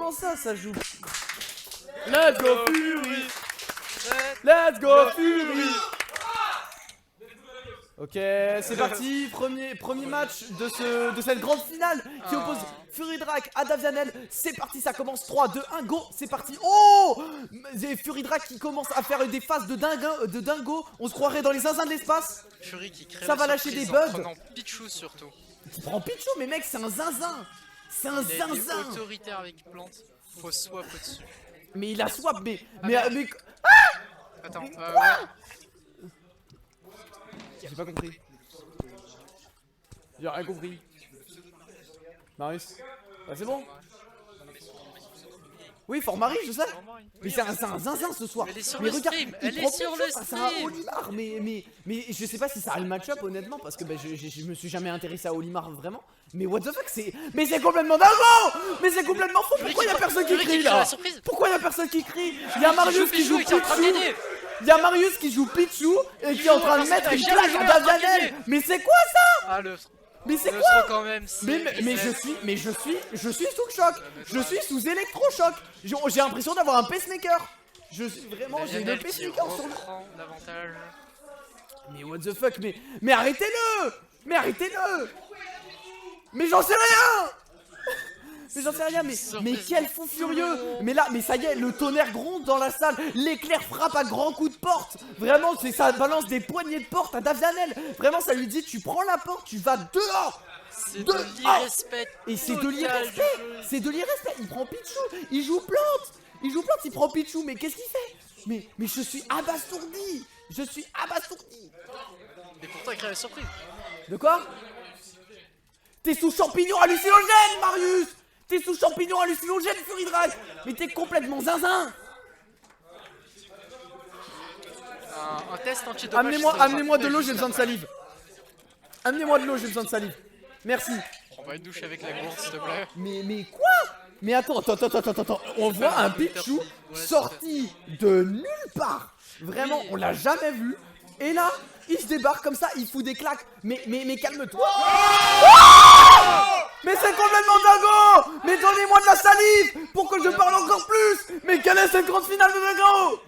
comment ça joue? Let's go Fury! Let's go Fury! Ok, c'est parti, premier match de cette grande finale qui oppose Furidrak à Davianel. C'est parti, ça commence 3, 2, 1, go, c'est parti. Oh, Furidrak qui commence à faire des phases de dingo. On se croirait dans les zinzins de l'espace. Fury qui crée ça va lâcher des bugs. En prenant Pichou surtout. Tu prends Pichou, mais mec, c'est un zinzin. C'est un zinzin. Il est autoritaire avec Plante, faut swap au-dessus. Mais il a swap, mais... Attends, J'ai pas compris. J'ai rien compris. Marius. Bah c'est bon. Oui, Fort Marie, je sais. Mais c'est un zinzin ce soir. Mais regarde, elle est sur le stream. Olimar, mais je sais pas si ça a le match-up honnêtement parce que bah, je me suis jamais intéressé à Olimar vraiment. Mais what the fuck, mais c'est complètement dingo. Mais c'est complètement fou. Pourquoi y'a personne qui crie là? Pourquoi y'a personne qui crie? Y'a Marius qui joue Pichou. Y'a Marius qui joue Pichou et qui est en train de mettre une claque à Davianel. Mais c'est quoi ça? Ah le... Mais c'est quoi? Quand même, mais je suis sous choc. Je suis sous électrochoc. J'ai l'impression d'avoir un pacemaker. J'ai le pacemaker sur le... l'avantage. Mais what the fuck, mais arrêtez-le. Mais arrêtez-le. Mais j'en sais rien. Mais j'en sais rien, mais quel fou furieux. Mais là, mais ça y est, le tonnerre gronde dans la salle. L'éclair frappe à grands coups de porte. Vraiment, ça balance des poignées de porte à Davianel. Vraiment, ça lui dit, tu prends la porte, tu vas dehors. C'est de l'irrespect. Et c'est de l'irrespect. C'est de l'irrespect. Il prend Pichou, il joue Plante. Il prend Pichou, mais qu'est-ce qu'il fait? Mais je suis abasourdi. Et pourtant, il crée la surprise. De quoi? T'es sous champignon hallucinogène, Marius. T'es sous champignon hallucinogène, Furidrak. Mais t'es complètement zinzin. Un test anti-dopage. Amenez-moi de l'eau, j'ai besoin de salive. Amenez-moi de l'eau, j'ai besoin de salive. Merci. Prends pas une douche avec la gourde, s'il te plaît. Mais quoi? Mais attends. On voit un Pichou sorti de nulle part. Vraiment, on l'a jamais vu. Et là, il se débarque comme ça, il fout des claques. Mais calme-toi. Mais c'est complètement dingo. Mais donnez-moi de la salive pour que je parle encore plus. Mais quelle est cette grande finale de dingo?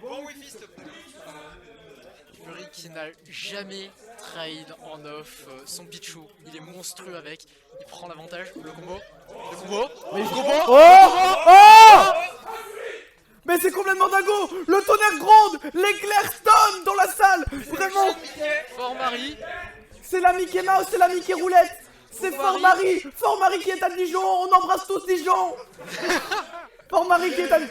Fury qui n'a jamais trahi en off son Pichou. Il est monstrueux avec. Il prend l'avantage. Le combo. Mais oh. Mais c'est complètement dingo. Le tonnerre gronde. L'éclair stone dans la salle. Vraiment. Fort Marie. C'est la Mickey Mouse, c'est la Mickey Roulette. C'est Fort Marie qui est à Dijon. On embrasse tous Dijon. Fort Marie qui est à... Non.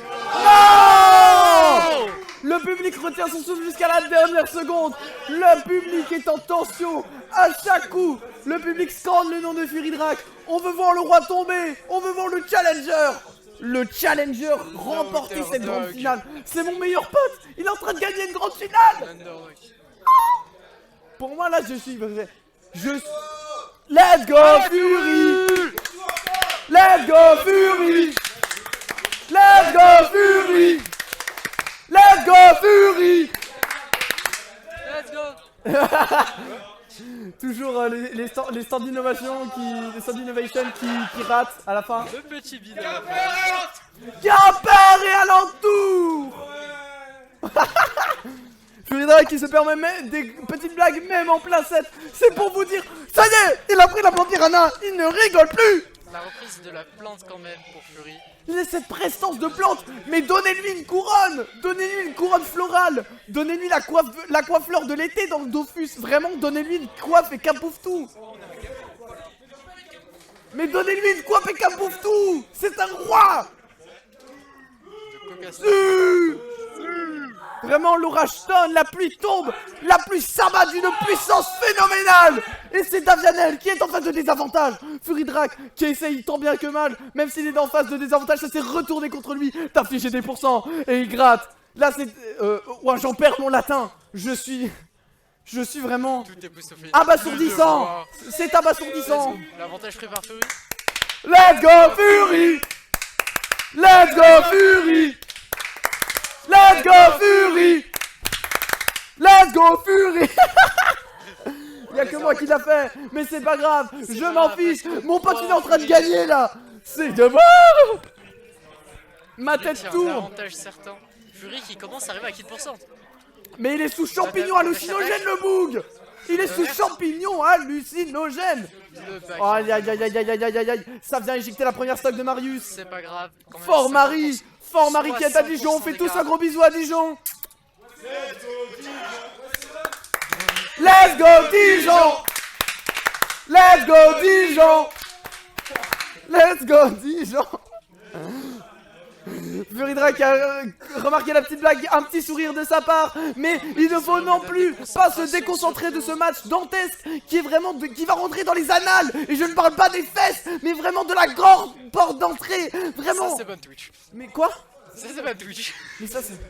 Le public retient son souffle jusqu'à la dernière seconde. Le public est en tension. À chaque coup, le public scande le nom de Furidrak. On veut voir le roi tomber. On veut voir le challenger. Le challenger remporter cette grande finale. C'est mon meilleur pote. Il est en train de gagner une grande finale. Pour moi, là, je suis... Let's go Fury. Let's go Fury. Let's go Fury. Let's go Fury. Let's go. Toujours les stands d'innovation qui ratent à la fin. Le petit bidon. Quimper et alentour. Furidrak qui se permet même des petites blagues même en plein set. C'est pour vous dire, ça y est, il a pris la plante piranha, il ne rigole plus. La reprise de la plante quand même pour Fury. Il a cette prestance de plante, mais donnez-lui une couronne. Donnez-lui une couronne florale. Donnez-lui la coiffleur de l'été dans le Dofus. Vraiment, donnez-lui une coiffe et capouffe tout. Mais donnez-lui une coiffe et capouffe tout. C'est un roi. Vraiment, l'orage sonne, la pluie tombe, la pluie s'abat d'une puissance phénoménale. Et c'est Davianel qui est en face de désavantage. Furidrak qui essaye tant bien que mal, même s'il est en face de désavantage, ça s'est retourné contre lui. T'as affiché des pourcents et il gratte. Là, c'est... ouais, j'en perds mon latin. Je suis vraiment... abasourdissant. C'est abasourdissant. L'avantage pris par Fury. Let's go Fury. Let's go Fury. Let's go Fury. Let's go Fury. Y'a que moi qui l'a fait. Mais c'est pas grave, je m'en fiche. Mon pote il est en train de gagner là. C'est de mort. Ma tête Tiens, tourne. avantage certain. Fury qui commence à arriver à kill %. Mais il est sous champignon hallucinogène le boug. Il est sous champignon hallucinogène. Le back. Oh, aïe aïe aïe aïe aïe aïe aïe aïe aïe. Ça vient éjecter la première stock de Marius. C'est pas grave. Quand même, Fort 50%. Marie. Fort Marie qui est à Dijon. On fait tous un gros bisou à Dijon. Let's go Dijon. Let's go Dijon. Let's go Dijon. Furydrake a remarqué la petite blague, un petit sourire de sa part, mais il ne faut non plus pas se déconcentrer de ce match dantesque qui est vraiment qui va rentrer dans les annales. Et je ne parle pas des fesses, mais vraiment de la grande porte d'entrée, vraiment. Ça c'est bonne Twitch. Mais quoi? Ça c'est bonne Twitch. Mais ça c'est...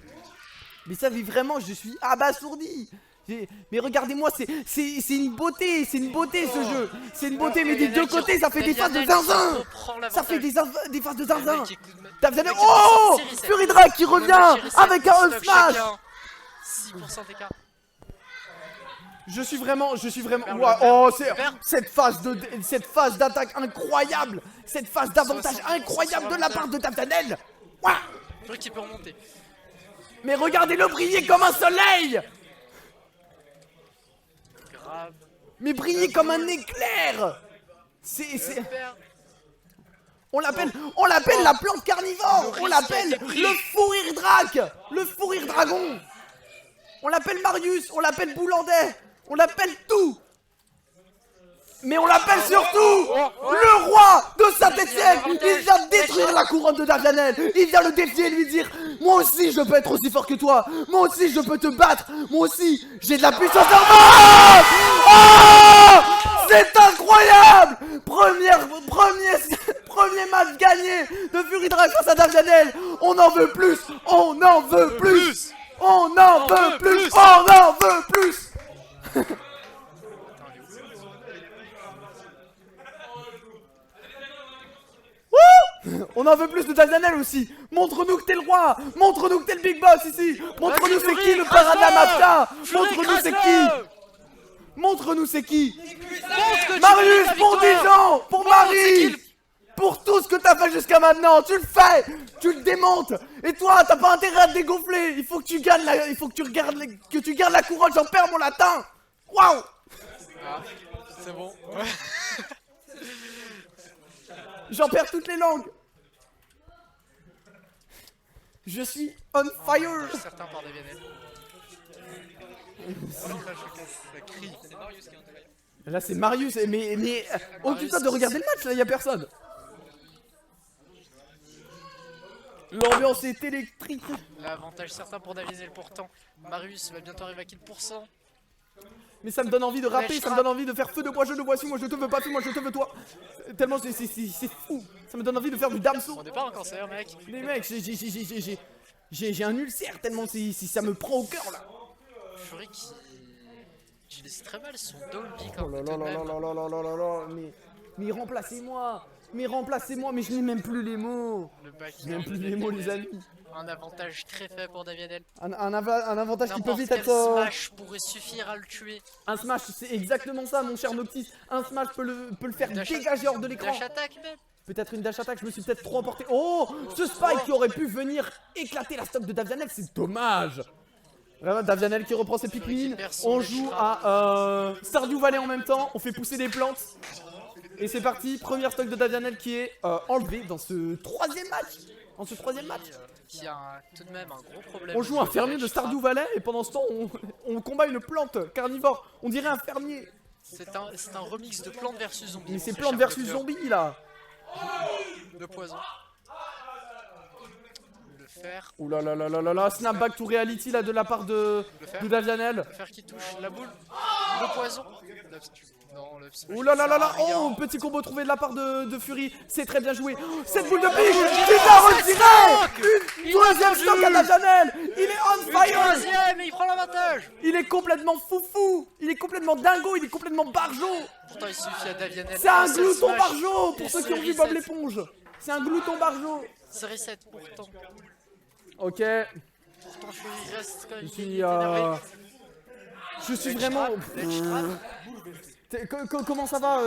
Mais ça, vraiment, je suis abasourdi. Mais regardez-moi, c'est une beauté ce jeu. C'est une beauté, mais des deux côtés, ça fait des phases de zinzin. Ça fait des phases de zinzin. Davianel, oh, Furydrake qui revient avec un up smash. 6% d'écart. Je suis vraiment, wow, oh, c'est cette phase d'attaque incroyable, cette phase d'avantage incroyable de la part de Davianel. Waouh. Fury qui peut remonter. Mais regardez-le briller comme un soleil. Grave. Mais briller comme un éclair. On l'appelle la plante carnivore. On l'appelle le Furydrake. Le Furydragon. On l'appelle Marius. On l'appelle Boulandais. On l'appelle tout. Mais on l'appelle surtout le roi de Saint-Etienne. Il vient détruire la couronne de Davianel. Il vient le défier et lui dire: moi aussi je peux être aussi fort que toi. Moi aussi je peux te battre. Moi aussi j'ai de la puissance en moi. Oh, c'est incroyable. Premier match gagné de Furydrake face à Davianel. On en veut plus. On en veut plus. On en veut plus. On en veut plus. On en veut plus de Davianel aussi. Montre-nous que t'es le roi. Montre-nous que t'es le big boss ici. Montre-nous c'est qui le parrain de la mafia. Montre-nous c'est qui. Montre-nous c'est qui. Marius pour Dijon. Pour Marie. Pour tout ce que t'as fait jusqu'à maintenant. Tu le fais. Tu le démontes. Et toi t'as pas intérêt à te dégonfler. Il faut que tu gagnes la... Il faut que tu regardes que tu gardes la couronne. J'en perds mon latin. Waouh. Ah, c'est bon. J'en perds toutes les langues. Je suis on fire. Certain par Davianel. Là c'est Marius, mais occupe-toi de regarder le match, là y a personne. L'ambiance est électrique. L'avantage certain pour Davianel pourtant. Marius va bientôt arriver à kill %. Mais ça me donne envie de rapper, ça me donne envie de faire feu de bois, je te vois si, moi je te veux pas, moi je te veux toi. Tellement c'est fou. Ça me donne envie de faire du damso. On n'est pas un cancer mec. Les mecs, j'ai un ulcère tellement si ça me prend au cœur là. Fury qui laisse très mal son Dolby quand Oh là même. là là là là là là là là, mais remplacez-moi. Mais remplacez-moi, mais je n'ai même plus les mots. Le back Je n'ai même plus les mots les amis. Un avantage très faible pour Davianel. Un avantage qui peut vite N'importe être... quel smash pourrait suffire à le tuer. Un smash, c'est exactement ça mon cher Noctis. Un smash peut le faire dégager hors de l'écran. Dash attack même. Peut-être une dash attack, je me suis peut-être trop emporté. Oh, ce spike qui aurait pu venir éclater la stock de Davianel, c'est dommage. Vraiment, Davianel qui reprend ses Pikmin. On joue à Stardew Valley en même temps, on fait pousser des plantes. Et c'est parti, première stock de Davianel qui est enlevée dans ce troisième match. Qui a tout de même un gros problème. On joue un fermier de Stardew Valley et pendant ce temps on combat une plante carnivore. On dirait un fermier. C'est un remix de Plante versus Zombie. Mais c'est plante versus zombie là. Le poison. Le fer. Ouh là là là là là là, snapback to reality là de la part de Davianel. Le fer qui touche la boule. Le poison. Non, le Ouh là là là là, oh, petit combo trouvé de la part de Fury, c'est très bien joué. Cette boule de pique, il a retiré. Une deuxième stock à Davianel. Il est on fire. Deuxième et il prend l'avantage. Il est complètement foufou. Il est complètement dingo, il est complètement barjo. Pourtant il suffit à Davianel. C'est un glouton barjo pour ceux qui ont vu Bob l'éponge. C'est un glouton barjo. C'est reset pourtant. Ok. Pourtant Fury reste quand même. Je suis vraiment... Comment ça va,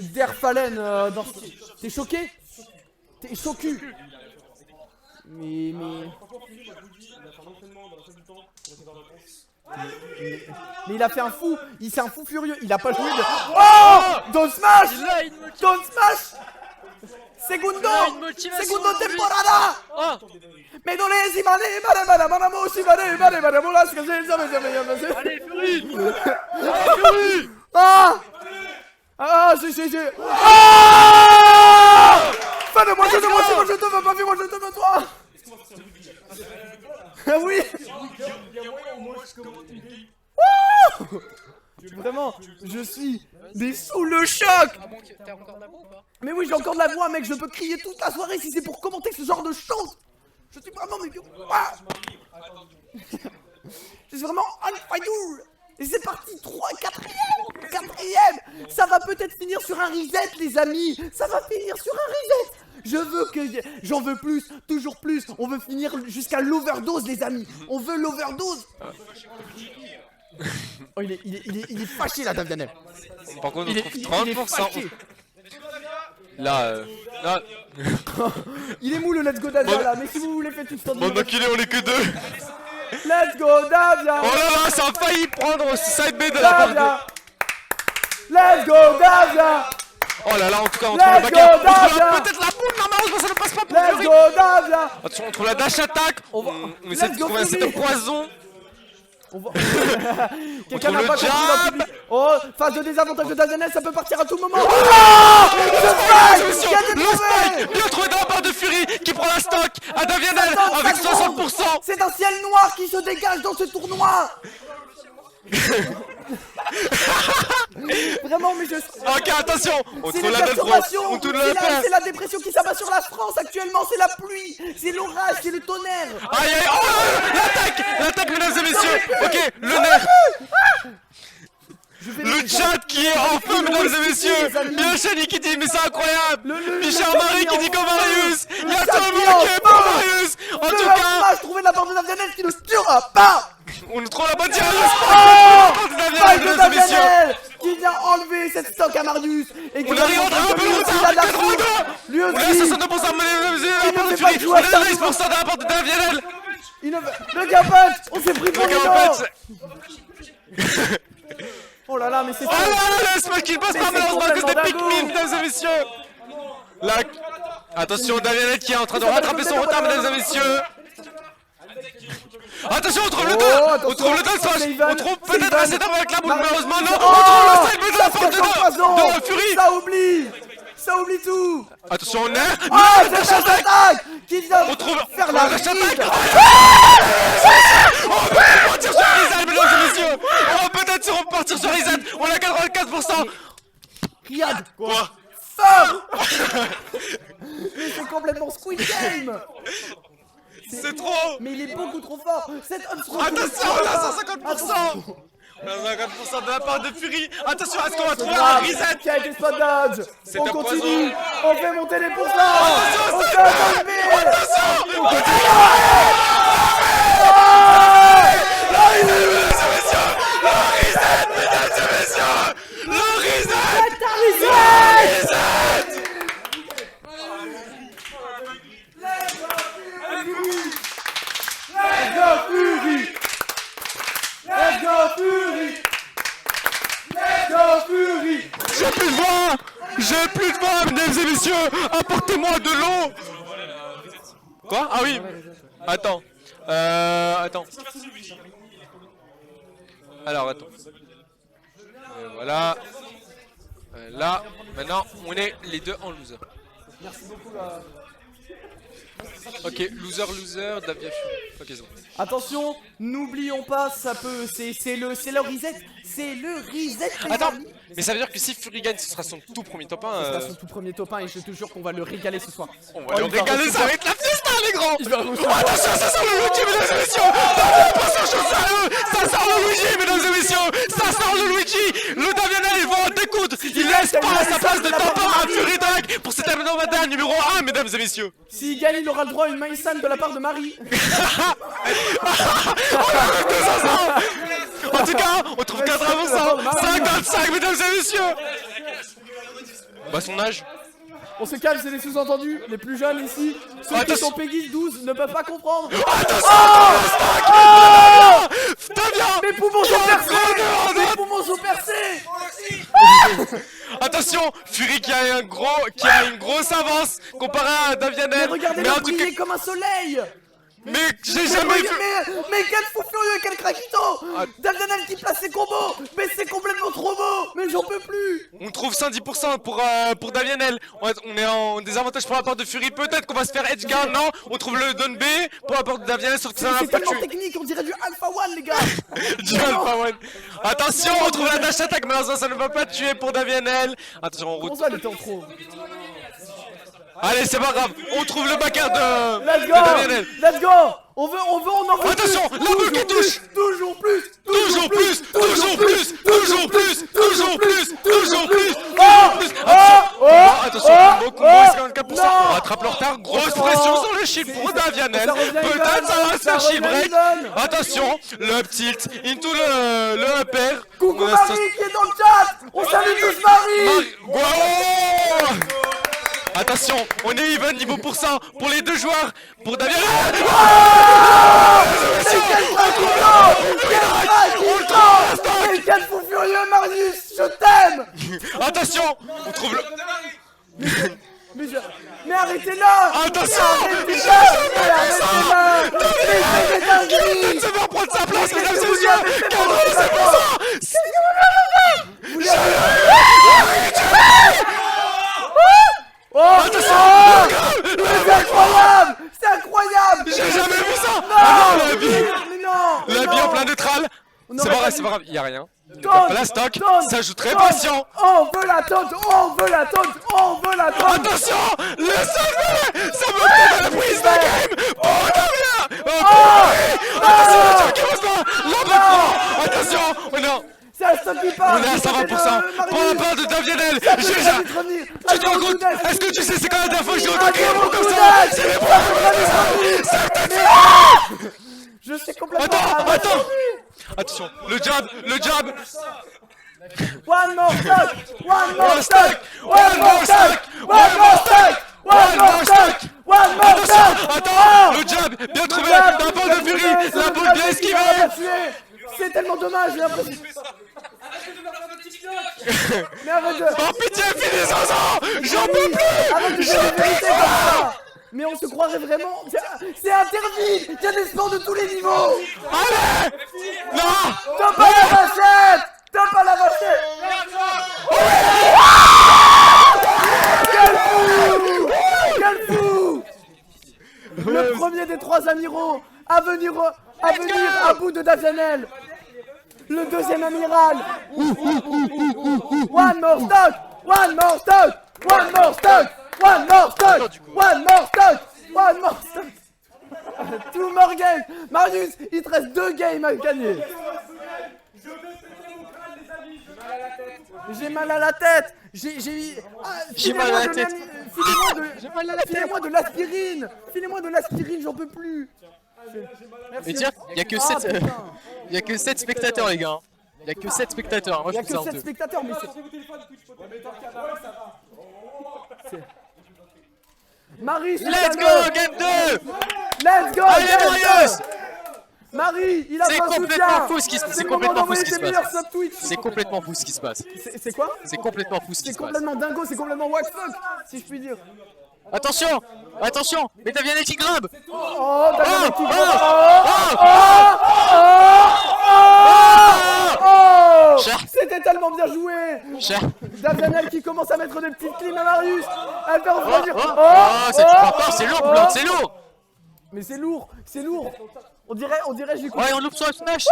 Derfalen dans... T'es choqué? T'es choqué? Mais... Mais il a fait un fou, c'est un fou furieux, il a pas joué de... Oh Don't smash Il a une motivation. Don't smash Segundo Il a une motivation Segundo en lui. temporada Oh. Mais dans les imane, manamo, shimane, manamo, là, ce que j'ai... Allez, Fury. Allez, Fury. Ah Ah, j'ai... Ah Fais de moi, je te veux pas, fais-moi, je te veux toi. Ah oui. Wouh. Vraiment, je suis sous le choc. Ah bon, t'as encore de la voix ou pas? Mais oui, j'ai encore de la voix, mec, je peux crier toute la soirée si c'est pour commenter ce genre de choses. Je suis vraiment... Ah. Je suis vraiment on fire. Et c'est parti, 3, 4ème. Ça va peut-être finir sur un reset, les amis. Ça va finir sur un reset. Je veux que... J'en veux plus, toujours plus. On veut finir jusqu'à l'overdose, les amis. On veut l'overdose. Oh, il est fâché, là, Davianel. Par contre, on Il est trouve 30%. fâché. Là, là. Il est mou, le Let's Go Davia, là. Mais si vous voulez, faites une stand. Bon, enculé, on est que 2. Let's go Davia. Oh là là, ça a failli prendre side B de la part de... Davia. Let's go Davia. Oh là là, en tout cas, on Let's trouve le bagarre. go, On trouve Davia. peut-être la boule, non, malheureusement, ça ne passe pas pour Let's Fury. go Davia. Attention, on trouve la dash attack. On essaie de Let's go, trouver un Fury. set de poison. On va... Quelqu'un trouve n'a le pas compris dans le jab. public. Oh, phase de désavantage de Davianel, ça peut partir à tout moment. Oh, Le attention, spike. le spike bien trouvé de la part de Fury qui prend la stock à Davianel avec 60%. C'est un ciel noir qui se dégage dans ce tournoi. Vraiment, mais je... Ok, attention, on C'est trouve les la belle perturbations. on trouve C'est la paire. c'est la dépression qui s'abat sur la France actuellement. C'est la pluie, c'est l'orage, c'est le tonnerre. Aïe aïe, oh l'attaque mesdames et messieurs. Ok, le nerf. Le chat qui est en feu, mesdames et messieurs. Bien Chani qui dit, mais c'est incroyable. Michel Marie qui dit comme Marius. Il y a tout le monde qui est pour Marius. En tout cas, Je trouvais de la part de Davianel qui ne tuera pas. on nous trouve la bonne direction. Faille de Mesdames et messieurs. Davianel qui vient enlever cette stock à Marius et qui On arrive en train un peu de retard. lui On est à aussi 62% de la Il part ne de fait pas Fury. jouer On à est ça. à 10% de la part de Davianel. le gapette, on s'est pris pour Le les gars en dents. fait, Oh là là, mais c'est oh là là, le smack qui passe Mais par c'est malheureusement à cause des complètement pick dingo. mesdames et messieurs. Là, attention, Davianel qui est en train de rattraper son retard, mesdames et messieurs. Attention, on trouve le 2. attention. On trouve le 2 C'est smash. Ivan, On trouve c'est peut-être Ivan. assez d'armes avec la boule, malheureusement non. Oh, On trouve le side de la ça part fait poison. de Fury. Ça oublie tout. Attention, on est. Ah, c'est cette attaque qui vient On trouve faire la dash attack. ride. On peut repartir sur Rizal, mesdames et messieurs. On peut peut-être repartir sur Rizal. On a 84%. Riyad, Quoi? sors. Mais c'est complètement Squid Game. C'est trop. Mais il est beaucoup trop fort. Cette homme se Attention, on a 150%. On a 50% de la part de Fury. Attention, est-ce qu'on va trouver un reset? qui a été spot dodge. C'est On un continue. poison. On fait monter les pourcents. On fait monter. Attention. On J'ai plus de voix. J'ai plus de voix, mesdames et messieurs. Apportez-moi de l'eau. Quoi? Ah oui. Attends. Attends. Alors, attends. Voilà. Là, maintenant, on est les deux en loser. Merci beaucoup. Ok, loser, Davia Fury. Ok, c'est bon. Attention, n'oublions pas, ça peut, c'est le reset, les Attends, amis. mais ça veut dire que si Fury gagne, ce sera son tout premier top 1. Ce sera son tout premier top 1 et je te jure qu'on va le régaler ce soir. On va le il va régaler, ça recevoir- va être la fiesta, les grands. Il va Oh, recevoir- attention, ça sort le Luigi, mesdames et messieurs. Pas sur chose sérieux. Ça sort le Luigi, mesdames et messieurs. Ça sort le Luigi. Le Davianel, il va en découdre. Il laisse pas sa place de top 1 à Fury Drag pour cet hebdomadaire numéro 1, mesdames et messieurs. S'il gagne, il aura le droit à une Maïsan de la part de Marie. En tout cas, on trouve 80%. 55, mesdames et messieurs. Bah, son âge. On se calme, c'est des sous-entendus. Les plus jeunes ici, ceux qui Attention. sont Peggy 12 ne peuvent pas comprendre. Damien. Mes poumons sont percés. Mes poumons sont percés. Attention, Fury qui a une grosse avance comparé à Mais Davianel. regardez-le en tout cas, briller comme un soleil. mais j'ai jamais vu. Mais quel fou furieux, quel craquito. Davianel qui place ses combos. Mais c'est complètement trop beau. Mais j'en peux plus. On trouve 110% pour Davianel. On est en désavantage pour la part de Fury. Peut-être qu'on va se faire edge guard. Non, on trouve le down B pour la part de Davianel sur ça. C'est tellement technique, on dirait du Alpha One, les gars. Du Alpha One. Attention, on trouve la dash attack. Malheureusement, ça ne va pas tuer pour Davianel. Attention, en route. Comment ça, elle était en trop? Allez, c'est pas grave. On trouve le backer de Let's go. Davianel. Let's go. On en veut Attention, plus. la boule qui touche. Toujours plus. Toujours plus, toujours plus, toujours plus, toujours plus, toujours plus, Attention, combo, 54%. On rattrape le retard. Grosse pression sur le shield pour Davianel. Peut-être ça va se faire shield break. Attention, le tilt into le upper. Coucou Marie qui est dans le chat. On salue tous Marie. Wow. Attention, on est even niveau pourcent pour les deux joueurs. Pour Davianel. Mais quel fou furieux Marius, je t'aime. Attention, on trouve le... Mais arrêtez-la. Attention. Mais arrêtez-la. Mais c'est des dingueries. Ça va prendre sa place, mesdames et Vous messieurs. avez fait mon 80%. Oh, attention. C'est incroyable. C'est incroyable. J'ai jamais vu ça. Non. La vie. Mais non. La vie en plein neutral. C'est pas grave, c'est pas grave, y'a rien. La stock, ça joue très patient. On veut la taunt, on veut la taunt, on veut la taunt. Attention, le sommet, ça me fait la prise de game. Oh, Damien. Attention, le qui passe là. Attention, oh non. C'est un stop qui part. On est à 120%. Pour la part de Davianel. Tu te rends compte? Est-ce que tu sais c'est quand la dernière fois que j'ai autant gagné comme ça? C'est les Je suis complètement... Attends. Attention, le jab. One more stock. Attends, le jab, bien trouvé, la balle de Fury, la balle bien esquivée. C'est tellement dommage, j'ai l'impression. Mais arrête de... Oh pitié, finis-en, j'en peux plus. Arrête de dire des vérités comme ça. Mais on se croirait vraiment... C'est interdit. Il y a des sports de tous les niveaux. Allez. Non. Top à la vachette. Top à la vachette. Quel fou. Le premier des trois amiraux à venir à bout de Davianel. Le deuxième amiral. One more stock. Two more games. Marius, il te reste 2 games à gagner. J'ai mal à la tête. J'ai mal à la tête. Filez-moi de l'aspirine. Filez-moi de l'aspirine, j'en peux plus. Mais tiens, il y a que 7 spectateurs les gars. Il y a que 7 spectateurs, moi Il je y a trouve ça que 7 honteux. spectateurs, mais c'est... Marie, Let's go, game 2. Let's go, Allez, game Marius. 2. Marie, il a C'est pas complètement fou ce qui se passe. C'est C'est le moment complètement fou ce d'envoyer qui se tes meilleurs passe. subs Twitch. C'est complètement fou ce qui se passe. C'est quoi? C'est complètement fou ce qui C'est se passe. complètement dingo, c'est complètement what fuck, si je puis dire. Attention, attention, mais Davianel qui grimpe. Oh, Davianel qui Cher. C'était tellement bien joué. Cher. Davianel qui commence à mettre des petites clims à Marius. Elle fait refroidir. C'est encore, c'est lourd, Blanc, c'est lourd. Mais c'est lourd, c'est lourd. On dirait j'ai Ouais, on loupe sur le smash.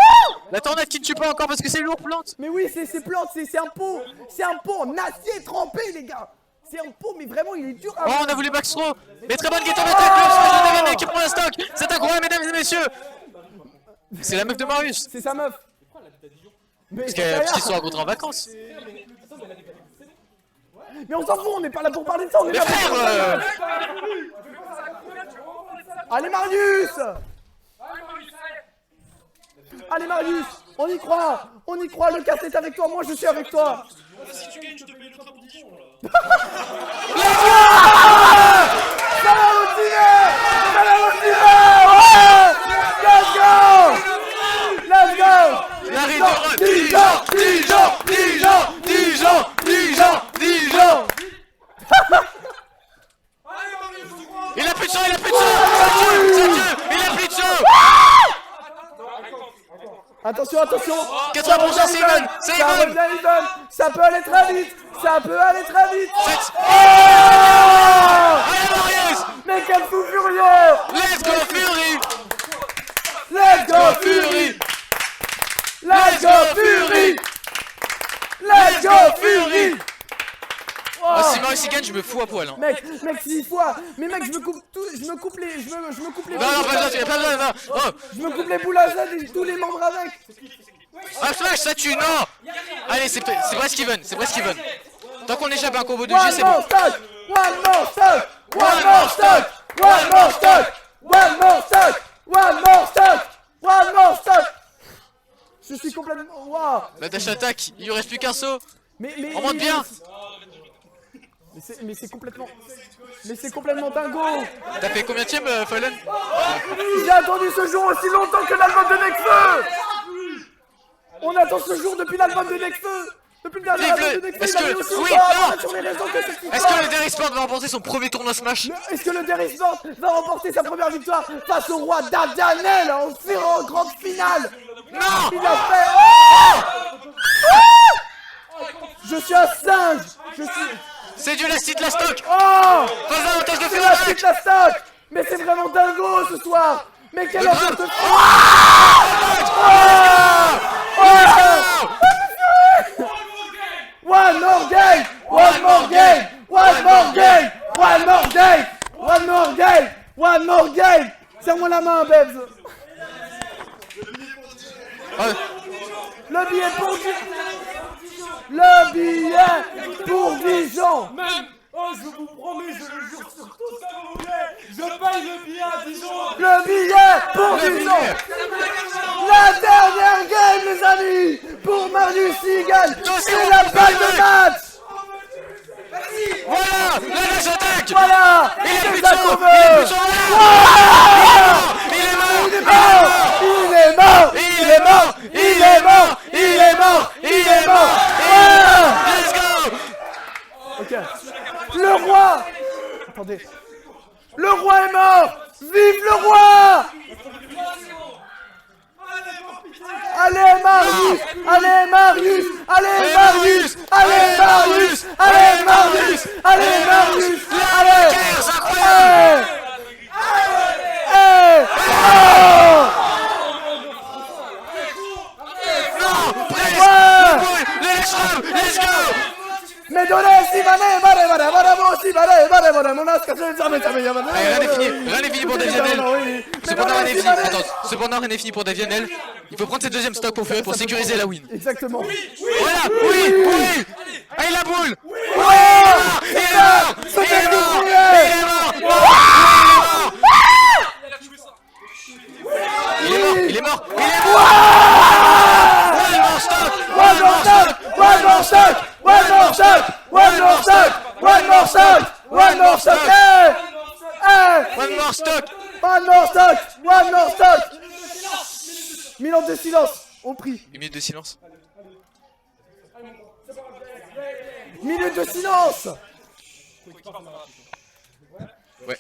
La tornade qui ne tue pas encore parce que c'est lourd, Plante. Mais oui, c'est plante, c'est un pot. C'est un pot en acier trempé, les gars. C'est un pot, mais vraiment, il est dur à... Oh, on a voulu backthrow. Mais très bonne guitare d'attaque, le smash de Davianel qui prend la stock. C'est incroyable, mesdames et messieurs. C'est la meuf de Marius. C'est sa meuf. Mais Parce qu'ils sont rencontrés en vacances. Mais on s'en fout, on n'est pas là pour parler de ça, on est Mais là pour frère, parler de ça. Allez Marius. Allez Marius, on y croit, le carte est avec toi, moi je suis avec toi. Si tu gagnes, je te paye le train pour 10 jours là. plus de sang, il a plus de sang. Ça tue, il a plus de sang. Attention, attention. 80%, c'est Even, c'est Ça Even. revient Even. Ça peut aller très vite. Ça peut aller très vite. Allez Marius. Mais quel fou furieux. Let's go Fury. Let's go Fury. Let's go Fury. Let's go Fury. Oh, si Marius il gagne, je me fous à poil. Hein. Mec, 6 fois. Mais mec, je me coupe les, je me coupe les. Non, pas besoin, tu n'as pas besoin. Non. Oh. Je me coupe les boules à Z et tous les membres avec. Ah, Smash, ça tue, non. Allez, c'est presque even, c'est presque even. Tant qu'on échappe à un combo de G, c'est bon. One more stock. One more stock. One more stock. One more stock. One more stock. One more stock. One more stock. Je suis complètement. Waouh. La dash attaque, il lui reste plus qu'un saut. Mais On monte bien. Mais c'est complètement. Mais c'est complètement dingo. T'as fait combien de Fallen? J'ai attendu ce jour aussi longtemps que l'album de Nekfeu. On attend ce jour depuis l'album de Nekfeu. Depuis le dernier album de Nekfeu. Est-ce il a que- mis aussi oui, longtemps à non. apparaître sur les réseaux que cette Est-ce victoire. que le Derry Sport va remporter son premier tournoi Smash? Est-ce que le Derry Sport va remporter sa première victoire face au roi Dardanel en grande finale? Non. Il a fait. Je suis un singe. Je suis. C'est du last hit, last stock. Oh. Pas l'avantage de C'est la Fury. suite la stock. Mais c'est vraiment dingo ce soir. Mais quel grave. enfant de. One more game! One more game! One more game! One more game! One more game! One more game! Serre-moi la main, Bebs! Le billet pour 10... Le billet pour 10 ans! Oh, je vous promets, je le jure sur tout ce que vous voulez, je paye le billet à Dijon. Le billet pour 10 ans! La dernière game, les amis! Pour Marius Seagal! C'est la balle de match! Voilà, la dash attaque. Voilà! Il est plus de ça sang, qu'on il est plus de veut! sang. Il est mort. Il est mort! Il est mort! Il est mort! Il est mort! Il est mort! Let's go. Ok. Le roi! Attendez. Le roi est mort! Vive le roi! Allez Marius! Allez Marius! Allez Marius! Allez Marius! Allez Marius! Allez Marius! Allez! C'est incroyable. Non, presse. Le boule, le lèche-rame, let's go. Mais donnez si vale, mon asca, Allez, rien n'est fini pour Davianel. Cependant, rien n'est fini pour Davianel. Il faut prendre cette deuxième stock pour Fury pour sécuriser la win. Exactement. Voilà, oui. Allez, la boule. Il est mort. One more stock! One more stock! One more stock! One more stock! One more stock! One more stock! One more stock. One more stock! One more stock! Minute de silence, on prie. Une minute de silence. Minute de silence! Ouais.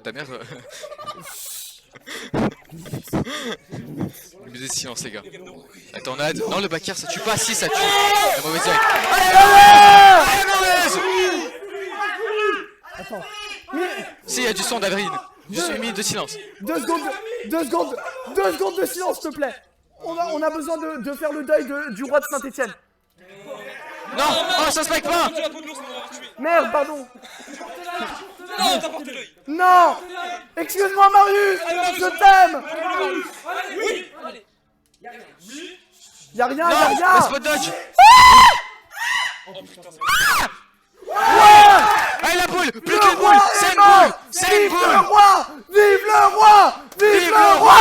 Ta mère. Une minute de silence, les gars. Attends, non, le backer ça tue pas. Si, ça tue. La mauvaise direct. Allez, mauvaise. Attends. Si, il y a du son d'Avril. Juste une minute de silence. 2 secondes de silence, s'il te plaît. On a besoin de faire le deuil du roi de Saint-Etienne. Non, oh, ça spike pas. Merde, pardon. Non, t'as porté l'œil. Non! Excuse-moi, Marius! Je t'aime! Y'a rien, Non, y'a le rien! spot dodge. Allez, la boule. Plus Le qu'une boule. roi C'est est une mort! boule. C'est une Vive le boule. roi! Vive le roi! Vive Vive le le roi!